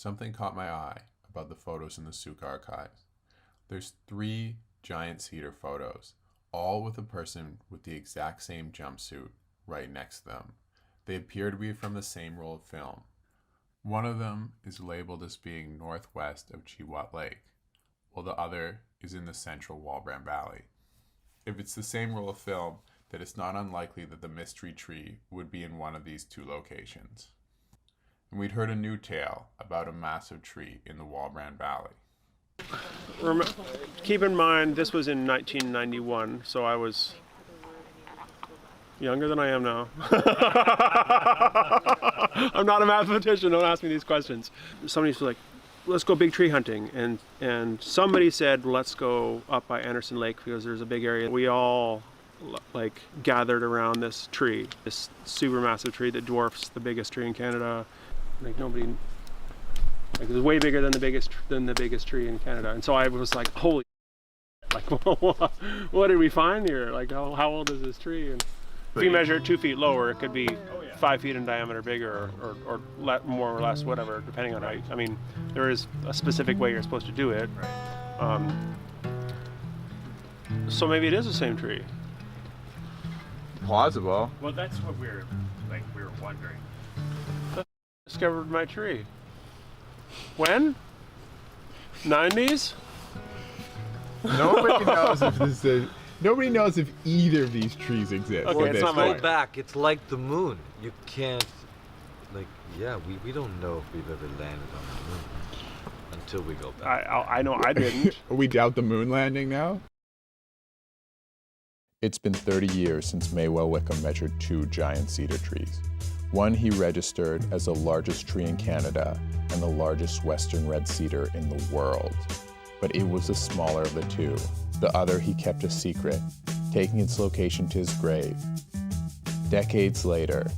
Something caught my eye about the photos in the Souk archives. There's 3 giant cedar photos, all with a person with the exact same jumpsuit right next to them. They appear to be from the same roll of film. One of them is labeled as being northwest of Cheewhat Lake, while the other is in the central Walbran Valley. If it's the same roll of film, then it's not unlikely that the mystery tree would be in one of these 2 locations. And we'd heard a new tale about a massive tree in the Walbran Valley. Keep in mind, this was in 1991, so I was younger than I am now. I'm not a mathematician, don't ask me these questions. Somebody was like, let's go big tree hunting, and somebody said, let's go up by Anderson Lake because there's a big area. We all gathered around this tree, this super massive tree that dwarfs the biggest tree in Canada. It was way bigger than the biggest tree in Canada. And so I was like, holy, what did we find here? Like, how old is this tree? And if you measure it 2 feet lower, it could be 5 feet in diameter bigger or more or less, whatever, depending on height. I mean, there is a specific way you're supposed to do it. So maybe it is the same tree. Plausible. Well, that's what we were wondering. Discovered my tree. When? 90s? Nobody knows if this is. Nobody knows if either of these trees exist. Okay, at it's this not my- point. Go back. It's like the moon. You can't, we don't know if we've ever landed on the moon until we go back. I know I didn't. We doubt the moon landing now? It's been 30 years since Maywell Wickham measured 2 giant cedar trees. One he registered as the largest tree in Canada and the largest western red cedar in the world. But it was the smaller of the 2. The other he kept a secret, taking its location to his grave. Decades later,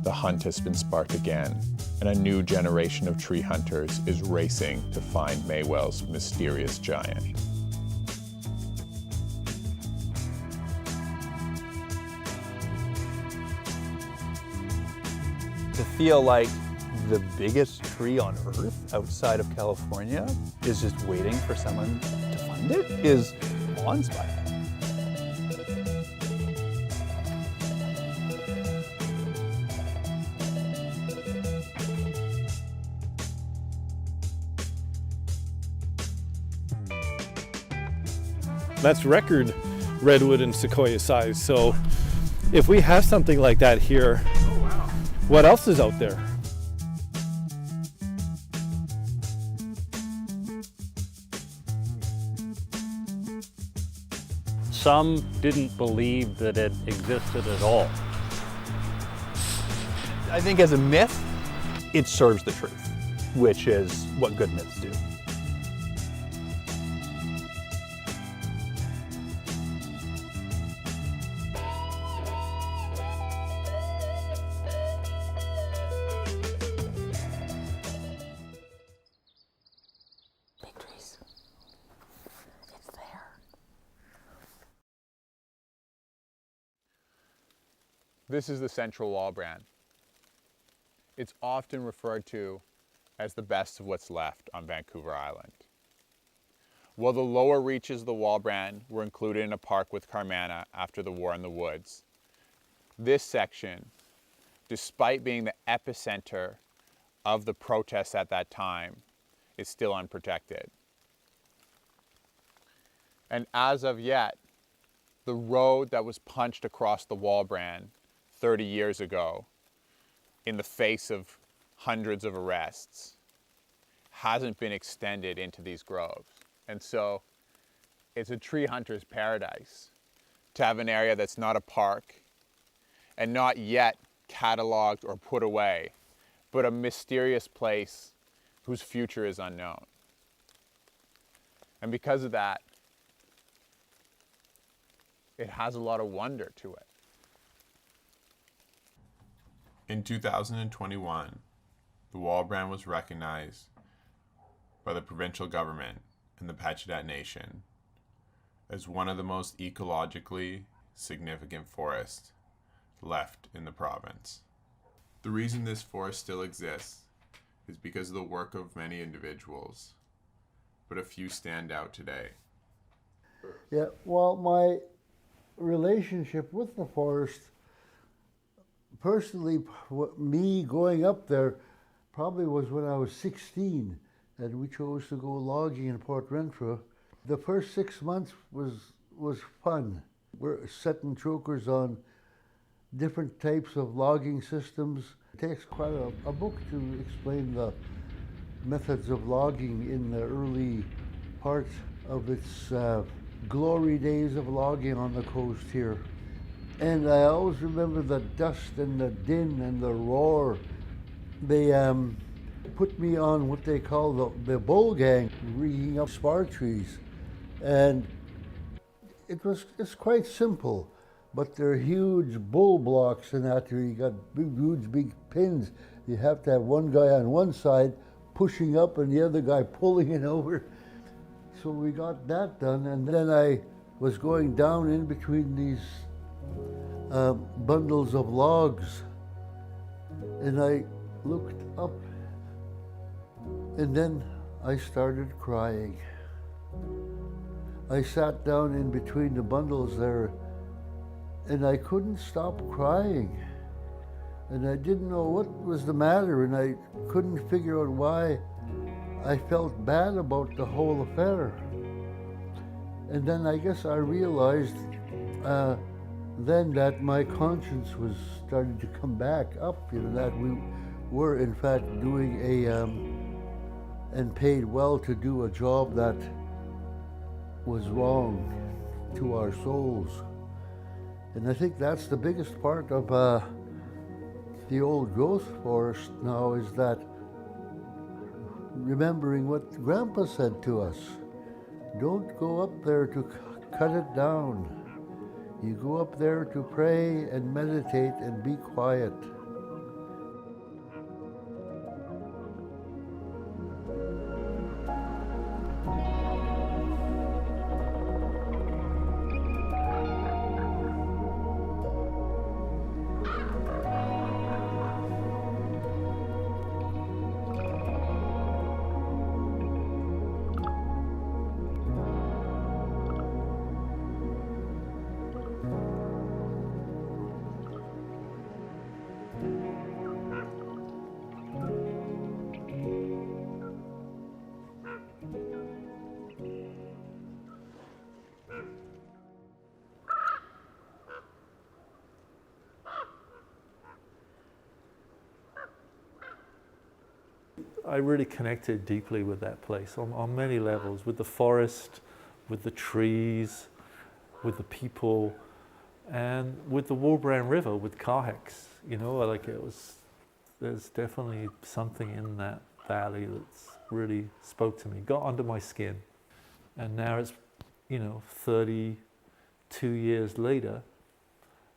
the hunt has been sparked again, and a new generation of tree hunters is racing to find Maywell's mysterious giant. To feel like the biggest tree on Earth outside of California is just waiting for someone to find it is awe-inspiring. That's record redwood and sequoia size. So if we have something like that here, what else is out there? Some didn't believe that it existed at all. I think as a myth, it serves the truth, which is what good myths do. Big trees. It's there. This is the central Walbran. It's often referred to as the best of what's left on Vancouver Island. While the lower reaches of the Walbran were included in a park with Carmanah after the War in the Woods, this section, despite being the epicenter of the protests at that time, is still unprotected. And as of yet, the road that was punched across the Walbran 30 years ago in the face of hundreds of arrests hasn't been extended into these groves. And so it's a tree hunter's paradise to have an area that's not a park and not yet cataloged or put away, but a mysterious place whose future is unknown. And because of that, it has a lot of wonder to it. In 2021, the Walbran was recognized by the provincial government and the Pacheedaht Nation as one of the most ecologically significant forests left in the province. The reason this forest still exists is because of the work of many individuals, but a few stand out today. Yeah, well, my relationship with the forest, personally, me going up there probably was when I was 16, and we chose to go logging in Port Renfrew. The first 6 months was fun. We're setting chokers on different types of logging systems. It takes quite a book to explain the methods of logging in the early part of its glory days of logging on the coast here. And I always remember the dust and the din and the roar. They put me on what they call the bull gang, rigging up spar trees. And it's quite simple, but they're huge bull blocks and that. You got huge big pins. You have to have one guy on one side pushing up and the other guy pulling it over. So we got that done, and then I was going down in between these bundles of logs, and I looked up, and then I started crying. I sat down in between the bundles there, and I couldn't stop crying. And I didn't know what was the matter, and I couldn't figure out why I felt bad about the whole affair. And then I guess I realized then that my conscience was starting to come back up, that we were in fact doing and paid well to do a job that was wrong to our souls. And I think that's the biggest part of the old growth forest now, is that remembering what Grandpa said to us. Don't go up there to cut it down. You go up there to pray and meditate and be quiet. I really connected deeply with that place on many levels, with the forest, with the trees, with the people, and with the Walbran River, with kahaks. There's definitely something in that valley that's really spoke to me, got under my skin. And now it's, 32 years later,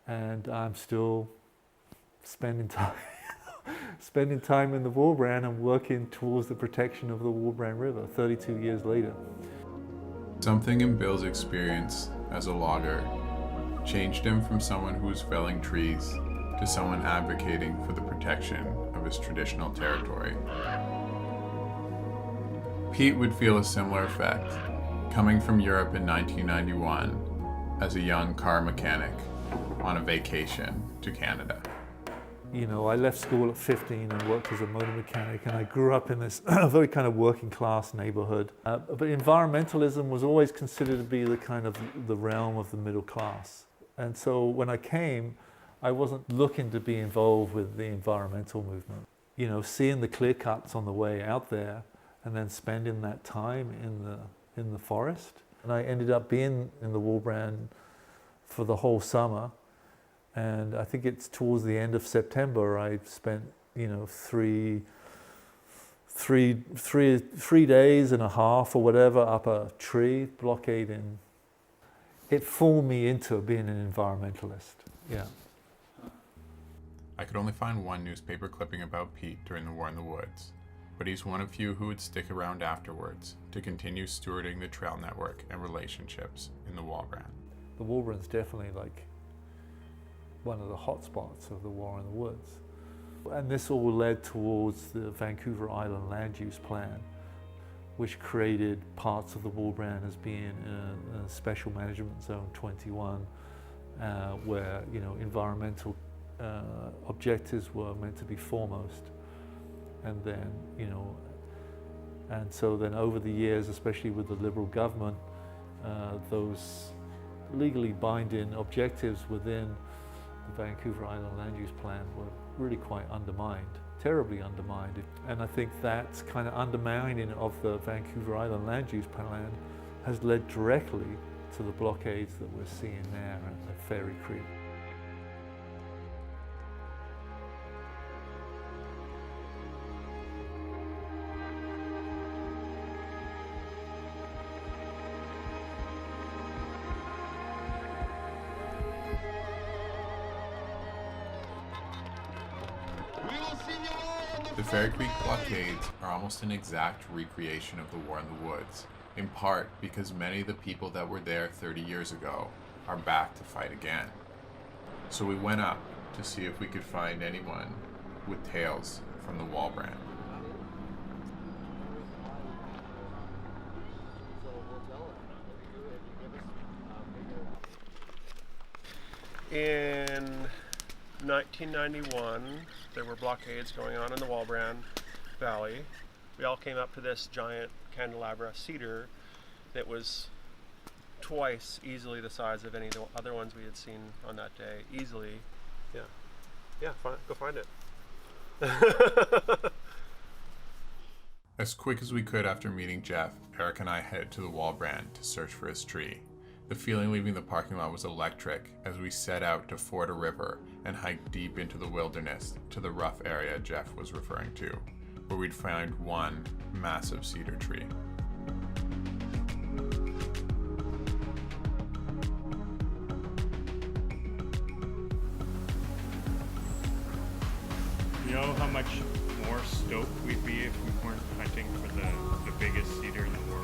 and I'm still spending time in the Walbran and working towards the protection of the Walbran River 32 years later. Something in Bill's experience as a logger changed him from someone who was felling trees to someone advocating for the protection of his traditional territory. Pete would feel a similar effect, coming from Europe in 1991 as a young car mechanic on a vacation to Canada. I left school at 15 and worked as a motor mechanic, and I grew up in this very kind of working class neighborhood. But environmentalism was always considered to be the realm of the middle class. And so when I came, I wasn't looking to be involved with the environmental movement. Seeing the clear cuts on the way out there and then spending that time in the forest. And I ended up being in the Walbran for the whole summer. And I think it's towards the end of September, I spent, 3 days and a half or whatever up a tree blockading. It formed me into being an environmentalist, yeah. I could only find one newspaper clipping about Pete during the War in the Woods, but he's one of few who would stick around afterwards to continue stewarding the trail network and relationships in the Walbran. The Walbran's definitely one of the hot spots of the War in the Woods. And this all led towards the Vancouver Island Land Use Plan, which created parts of the Walbran as being a Special Management Zone 21, where environmental objectives were meant to be foremost. And then, and so then over the years, especially with the Liberal government, those legally binding objectives within the Vancouver Island Land Use Plan were really quite undermined, terribly undermined. And I think that kind of undermining of the Vancouver Island Land Use Plan has led directly to the blockades that we're seeing there at Fairy Creek. The Fairy Creek blockades are almost an exact recreation of the War in the Woods, in part because many of the people that were there 30 years ago are back to fight again. So we went up to see if we could find anyone with tales from the Walbran. In 1991, there were blockades going on in the Walbran Valley. We all came up to this giant candelabra cedar that was twice easily the size of any of the other ones we had seen on that day. Easily. Yeah, go find it. As quick as we could after meeting Jeff, Eric and I headed to the Walbran to search for his tree. The feeling leaving the parking lot was electric as we set out to ford a river and hike deep into the wilderness to the rough area Jeff was referring to, where we'd find one massive cedar tree. You know how much more stoked we'd be if we weren't hunting for the biggest cedar in the world?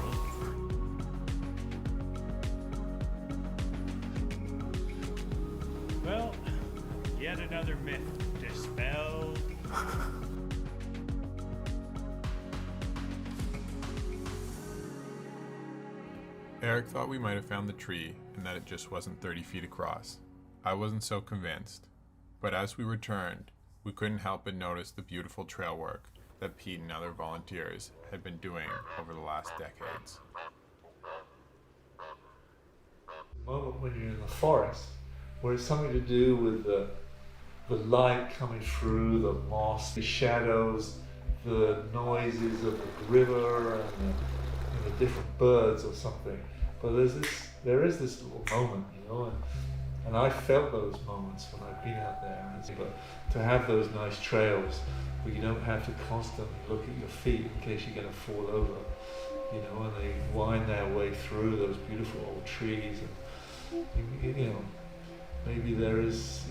Well, yet another myth dispelled. Eric thought we might have found the tree and that it just wasn't 30 feet across. I wasn't so convinced, but as we returned, we couldn't help but notice the beautiful trail work that Pete and other volunteers had been doing over the last decades. The moment when you're in the forest, where it's something to do with the light coming through, the moss, the shadows, the noises of the river and the different birds or something. But there is this little moment, and I felt those moments when I've been out there. But to have those nice trails where you don't have to constantly look at your feet in case you're going to fall over, and they wind their way through those beautiful old trees, and maybe there is,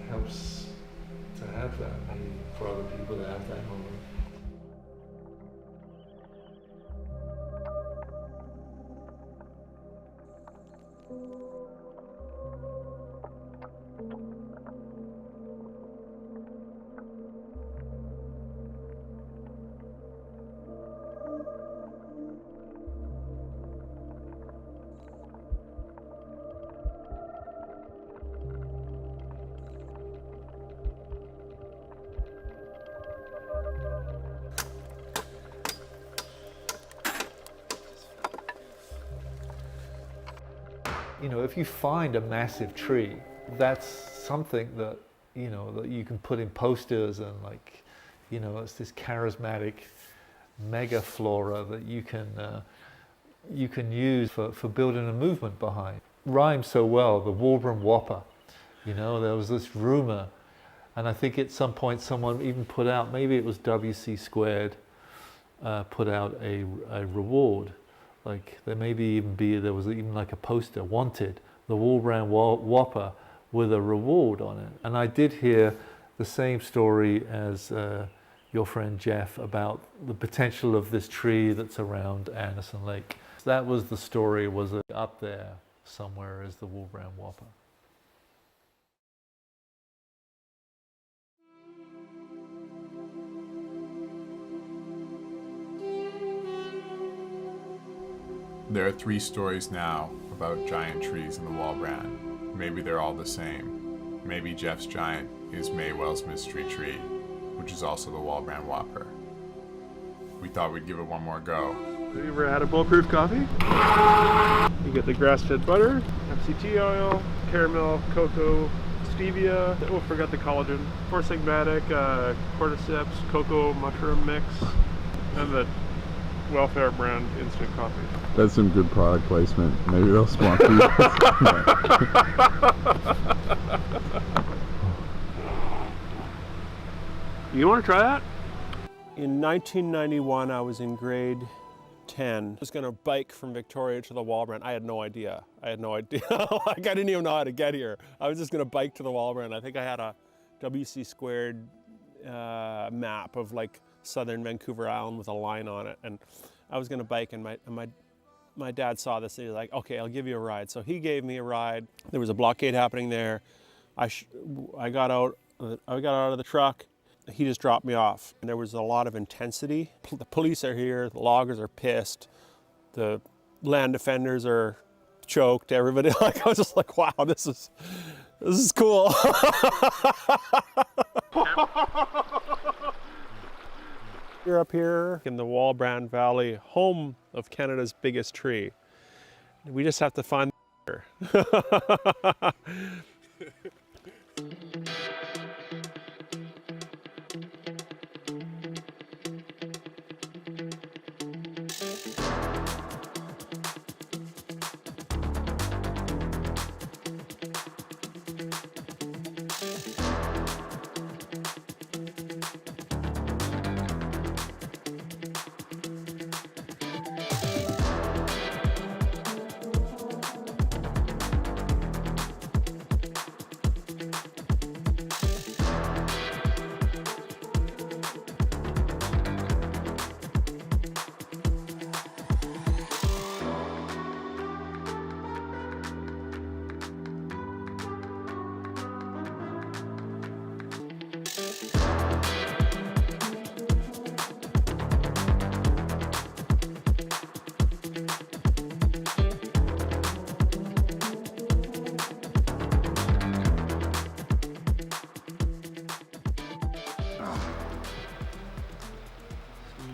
helps to have that, maybe for other people to have that moment. If you find a massive tree, that's something that, that you can put in posters and it's this charismatic mega flora that you can use for building a movement behind. Rhymes so well, the Walbran Whopper, there was this rumor, and I think at some point someone even put out, maybe it was WC Squared, put out a reward. There was even like a poster, wanted, the Walbran Whopper with a reward on it. And I did hear the same story as your friend Jeff about the potential of this tree that's around Anderson Lake. That was the story, was up there somewhere as the Walbran Whopper. There are 3 stories now about giant trees in the Walbran. Maybe they're all the same. Maybe Jeff's giant is Maywell's mystery tree, which is also the Walbran Whopper. We thought we'd give it one more go. Have you ever had a bulletproof coffee? You get the grass-fed butter, MCT oil, caramel, cocoa, stevia, oh, forgot the collagen, 4-sigmatic, cordyceps, cocoa mushroom mix, and the Welfare brand instant coffee. That's some good product placement. Maybe they'll sponsor you. You want to try that? In 1991, I was in grade 10. I was going to bike from Victoria to the Walbran. I had no idea. Like, I didn't even know how to get here. I was just going to bike to the Walbran. I think I had a WC squared map of like southern Vancouver Island with a line on it. And I was going to bike, and my dad saw this, and he was like, okay, I'll give you a ride. So he gave me a ride. There was a blockade happening there. I got out of the truck. He just dropped me off, and there was a lot of intensity. The police are here, the loggers are pissed, the land defenders are choked, everybody. Like, I was just like, wow, this is cool. You're up here in the Walbran Valley, home of Canada's biggest tree. We just have to find her.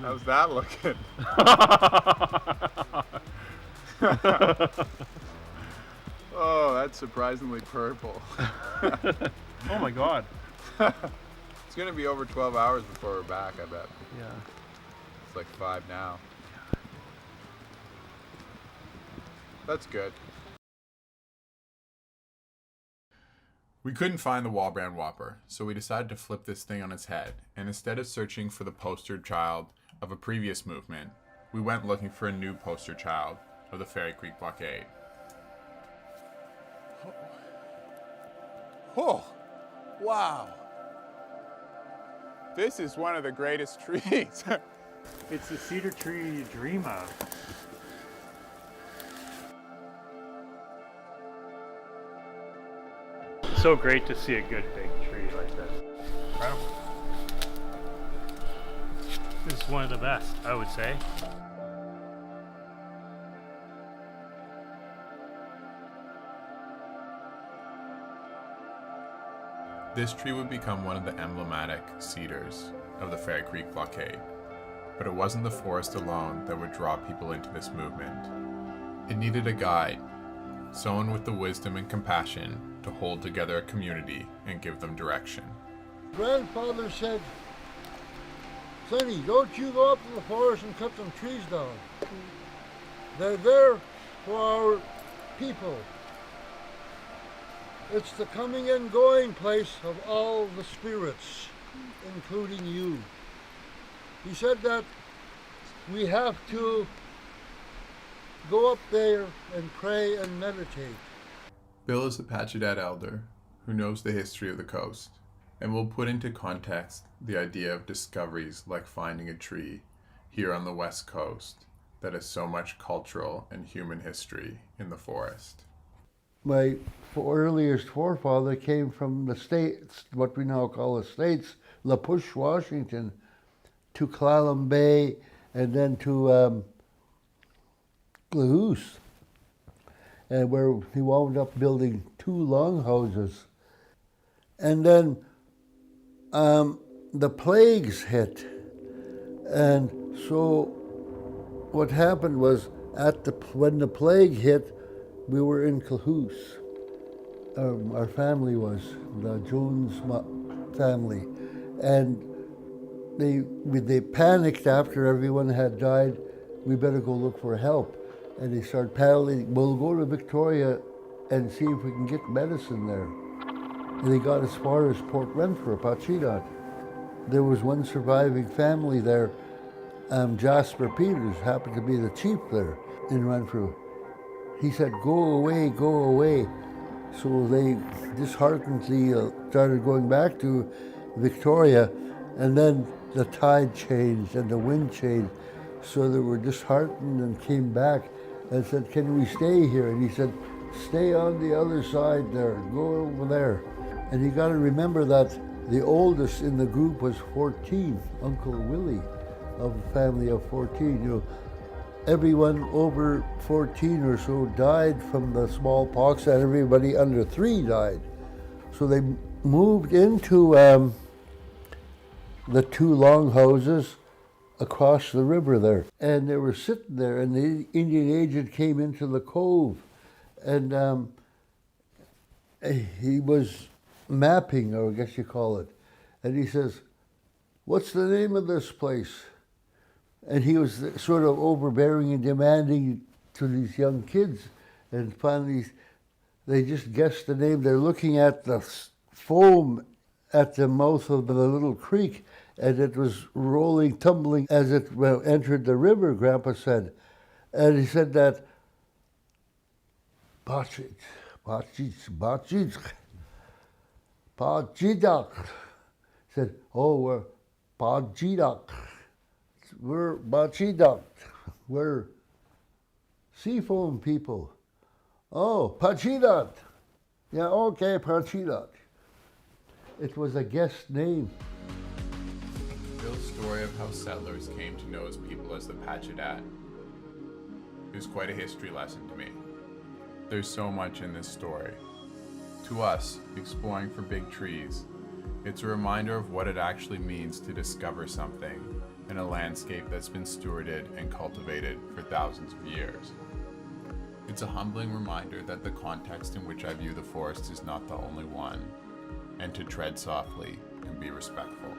How's that looking? Oh, that's surprisingly purple. Oh my God. It's gonna be over 12 hours before we're back, I bet. Yeah. It's like 5 now. That's good. We couldn't find the Walbran Whopper, so we decided to flip this thing on its head, and instead of searching for the poster child of a previous movement, we went looking for a new poster child of the Fairy Creek blockade. Oh, wow. This is one of the greatest trees. It's the cedar tree you dream of. So great to see a good big tree like this. Incredible. This is one of the best, I would say. This tree would become one of the emblematic cedars of the Fairy Creek blockade. But it wasn't the forest alone that would draw people into this movement. It needed a guide, someone with the wisdom and compassion to hold together a community and give them direction. Grandfather said, Sonny, don't you go up to the forest and cut them trees down. They're there for our people. It's the coming and going place of all the spirits, including you. He said that we have to go up there and pray and meditate. Bill is a Pachadat elder who knows the history of the coast and will put into context the idea of discoveries like finding a tree here on the west coast that has so much cultural and human history in the forest. My earliest forefather came from the States, what we now call the States, La Push, Washington, to Clallam Bay, and then to Klahoose, and where he wound up building 2 longhouses. And then the plagues hit, and so what happened was when the plague hit, we were in Klahoose. Our family was the Jones family, and they panicked after everyone had died. We better go look for help, and they started paddling. We'll go to Victoria and see if we can get medicine there. And they got as far as Port Renfrew, Pacheedaht. There was one surviving family there. Jasper Peters happened to be the chief there in Renfrew. He said, "Go away, go away." So they disheartedly started going back to Victoria, and then the tide changed and the wind changed. So they were disheartened and came back and said, "Can we stay here?" And he said, "Stay on the other side there, go over there." And you got to remember that the oldest in the group was 14, Uncle Willie, of a family of 14. You know, everyone over 14 or so died from the smallpox, and everybody under 3 died. So they moved into the 2 longhouses across the river there. And they were sitting there, and the Indian agent came into the cove, and he was mapping, or I guess you call it. And he says, "What's the name of this place?" And he was sort of overbearing and demanding to these young kids. And finally, they just guessed the name. They're looking at the foam at the mouth of the little creek, and it was rolling, tumbling as it entered the river, Grandpa said. And he said that, Pacheedaht. Said, "Oh, we're Pacheedaht. We're Pacheedaht. We're seafoam people." "Oh, Pacheedaht. Yeah, okay, Pacheedaht." It was a guest name. Bill's story of how settlers came to know his people as the Pacheedaht is quite a history lesson to me. There's so much in this story. To us, exploring for big trees, it's a reminder of what it actually means to discover something in a landscape that's been stewarded and cultivated for thousands of years. It's a humbling reminder that the context in which I view the forest is not the only one, and to tread softly and be respectful.